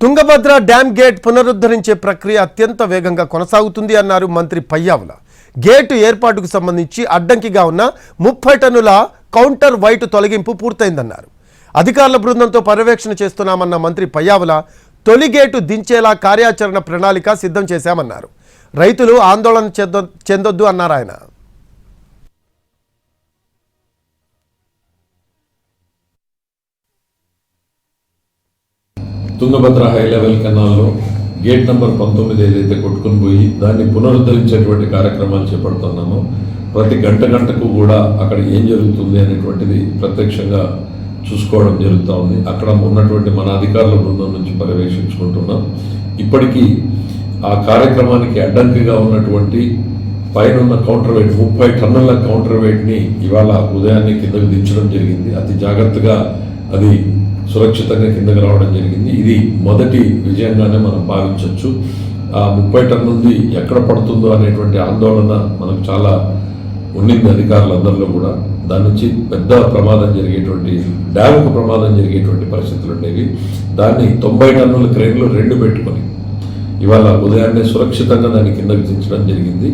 Tungabhadra dam gate పునరుద్ధరించే ప్రక్రియ అత్యంత వేగంగా కొనసాగుతుంది అన్నారు మంత్రి పయ్యావుల. గేటు ఏర్పాటుకు సంబంధించి అడ్డంకిగా ఉన్న 30 టన్నుల కౌంటర్ వైట్ తొలగింపు పూర్తయిందన్నారు. అధికారుల బృందంతో పర్యవేక్షణ చేస్తున్నామన్న మంత్రి పయ్యావుల తొలి గేటు దించేలా కార్యాచరణ ప్రణాళిక సిద్ధం చేశామన్నారు. రైతులు ఆందోళన చెందొద్దు అన్నారు ఆయన. తుంగభద్ర హై లెవెల్ కెనాల్లో గేట్ నెంబర్ 19 ఏదైతే కొట్టుకుని పోయి దాన్ని పునరుద్ధరించేటువంటి కార్యక్రమాలు చేపడుతున్నామో ప్రతి గంటకు కూడా అక్కడ ఏం జరుగుతుంది అనేటువంటిది ప్రత్యక్షంగా చూసుకోవడం జరుగుతూ ఉంది. అక్కడ ఉన్నటువంటి మన అధికారుల బృందం నుంచి పర్యవేక్షించుకుంటున్నాం. ఇప్పటికీ ఆ కార్యక్రమానికి అడ్డంకిగా ఉన్నటువంటి పైన కౌంటర్ వెయిట్ 30 టన్నుల కౌంటర్ వెయిట్ని ఇవాళ ఉదయాన్నే కిందకు దించడం జరిగింది. అతి జాగ్రత్తగా అది సురక్షితంగా కిందకి రావడం జరిగింది. ఇది మొదటి విజయంగానే మనం భావించవచ్చు. ఆ 30 టన్నులది ఎక్కడ పడుతుందో అనేటువంటి ఆందోళన మనకు చాలా ఉండింది అధికారులందరిలో కూడా. దాని నుంచి పెద్ద ప్రమాదం జరిగేటువంటి డ్యామ్కు ప్రమాదం జరిగేటువంటి పరిస్థితులు ఉండేవి. దాన్ని 90 టన్నుల క్రేన్లు 2 పెట్టుకొని ఇవాళ ఉదయాన్నే సురక్షితంగా దాన్ని కిందకి దించడం జరిగింది.